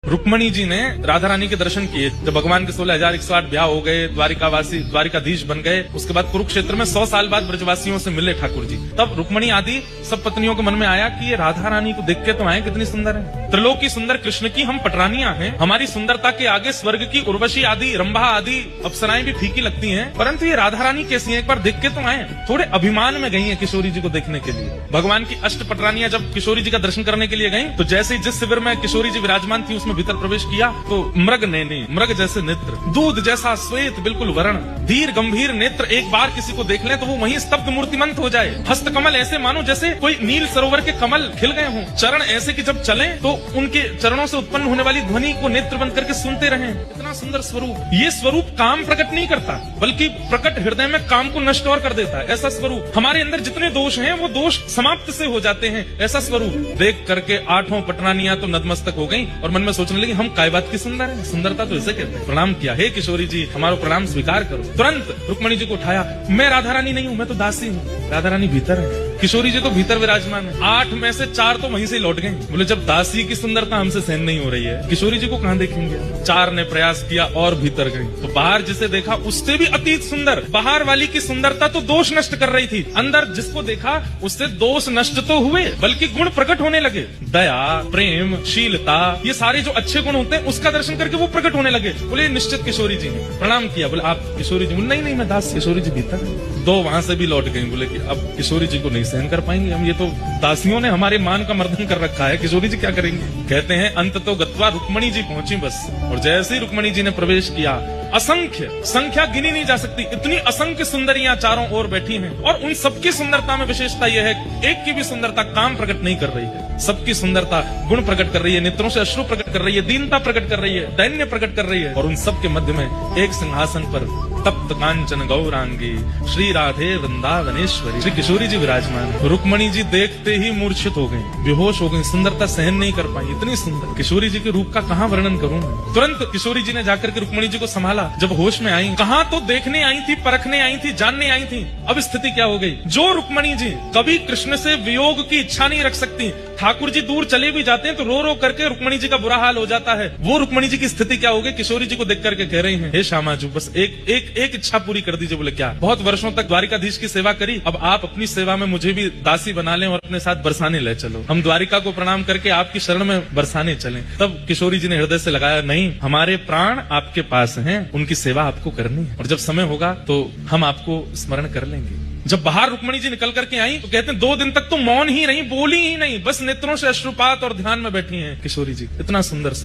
रुक्मणी जी ने राधा रानी के दर्शन किए जब भगवान के 16,108 ब्याह हो गए, द्वारिकाधीश बन गए। उसके बाद कुरुक्षेत्र में 100 साल बाद ब्रजवासियों से मिले ठाकुर जी। तब रुक्मणी आदि सब पत्नियों के मन में आया कि ये राधा रानी को देख के तो आए, कितनी सुंदर है। त्रिलोकी सुंदर कृष्ण की हम पटरानियां हैं, हमारी सुंदरता के आगे स्वर्ग की उर्वशी आदि, रंभा आदि अप्सराएं भी फीकी लगती हैं, परंतु ये राधा रानी कैसी है, एक बार देख के तो आए। थोड़े अभिमान में गई है किशोरी जी को देखने के लिए। भगवान की अष्ट पटरानियां जब किशोरी जी का दर्शन करने के लिए गई, तो जैसे ही जिस शिविर में किशोरी जी विराजमान थी उसमें भीतर प्रवेश किया, तो मृग नैनी, मृग जैसे नेत्र, दूध जैसा श्वेत बिल्कुल वर्ण, धीर गंभीर नेत्र, एक बार किसी को देख ले तो वो वहीं स्तब्ध मूर्तिमंत हो जाए। हस्त कमल ऐसे मानो जैसे कोई नील सरोवर के कमल खिल गए हों। चरण ऐसे कि जब चलें तो उनके चरणों से उत्पन्न होने वाली ध्वनि को नेत्र बंद करके सुनते रहें। इतना सुंदर स्वरूप। ये स्वरूप काम प्रकट नहीं करता, बल्कि प्रकट हृदय में काम को नष्ट और कर देता है। ऐसा स्वरूप। हमारे अंदर जितने दोष हैं वो दोष समाप्त से हो जाते हैं। ऐसा स्वरूप देख करके 8 पटरानियां तो नतमस्तक हो गई और मन में सोचने लगी, हम काय बात की सुंदर है, सुंदरता तो इसे कहते हैं। प्रणाम किया, हे किशोरी जी हमारा प्रणाम स्वीकार करो। तुरंत रुक्मणी जी को उठाया, मैं राधा रानी नहीं हूँ, मैं तो दासी हूँ। राधा रानी भीतर है, किशोरी जी तो भीतर विराजमान है। 8 में से 4 तो वहीं से लौट गए। बोले जब दासी की सुंदरता हमसे सहन नहीं हो रही है, किशोरी जी को कहाँ देखेंगे। 4 ने प्रयास किया और भीतर गई, तो बाहर जिसे देखा उससे भी अतीत सुंदर। बाहर वाली की सुंदरता तो दोष नष्ट कर रही थी, अंदर जिसको देखा उससे दोष नष्ट तो हुए बल्कि गुण प्रकट होने लगे। दया, प्रेम, शीलता, ये सारे जो अच्छे गुण होते हैं उसका दर्शन करके वो प्रकट होने लगे। बोले निश्चित किशोरी जी ने। प्रणाम किया, बोले आप किशोरी जी? बोले नहीं मैं दास। किशोरी जी भीतर है। 2 वहां से भी लौट गई। बोले कि अब किशोरी जी को नहीं सहन कर पाएंगे हम, ये तो दासियों ने हमारे मान का मर्दन कर रखा है, किशोरी जी क्या करेंगे। कहते हैं अंत तो गत्वा रुक्मणी जी पहुंची बस। और जैसे ही रुक्मणी जी ने प्रवेश किया, असंख्य, संख्या गिनी नहीं जा सकती, इतनी असंख्य सुंदरियां चारों ओर बैठी हैं। और उन सबकी सुंदरता में विशेषता यह है, एक की भी सुंदरता काम प्रकट नहीं कर रही है, सबकी सुंदरता गुण प्रकट कर रही है, नेत्रों से अश्रु प्रकट कर रही है, दीनता प्रकट कर रही है, दैन्य प्रकट कर रही है। और उन सबके मध्य में एक सिंहासन पर तप्त कांचन गौरांगी श्री राधे वृंदावनेश्वरी श्री किशोरी जी विराजमान। रुक्मणी जी देखते ही मूर्छित हो गई, बेहोश हो गई, सुंदरता सहन नहीं कर पाई, इतनी सुंदर किशोरी जी के रूप का कहाँ वर्णन करूं। तुरंत किशोरी जी ने जाकर के रुक्मणी जी को संभाला। जब होश में आई, कहाँ तो देखने आई थी, परखने आई थी, जानने आई थी, अब स्थिति क्या हो गई। जो रुक्मणी जी कभी कृष्ण से वियोग की इच्छा नहीं रख सकती, ठाकुर जी दूर चले भी जाते हैं तो रो रो करके रुक्मणी जी का बुरा हाल हो जाता है, वो रुक्मणी जी की स्थिति क्या हो गई। किशोरी जी को देख करके कह रही हैं, हे श्यामाजू बस एक इच्छा पूरी कर दीजिए। बोले क्या? बहुत वर्षों तक द्वारिकाधीश की सेवा करी, अब आप अपनी सेवा में मुझे भी दासी बना लें और अपने साथ बरसाने ले चलो, हम द्वारिका को प्रणाम करके आपकी शरण में बरसाने चलें। तब किशोरी जी ने हृदय से लगाया, नहीं, हमारे प्राण आपके पास हैं, उनकी सेवा आपको करनी है, और जब समय होगा तो हम आपको स्मरण कर लेंगे। जब बाहर रुक्मणी जी निकल करके आई तो कहते हैं 2 दिन तक तो मौन ही रही, बोली ही नहीं, बस नेत्रों से अश्रुपात और ध्यान में बैठी हैं किशोरी जी। इतना सुंदर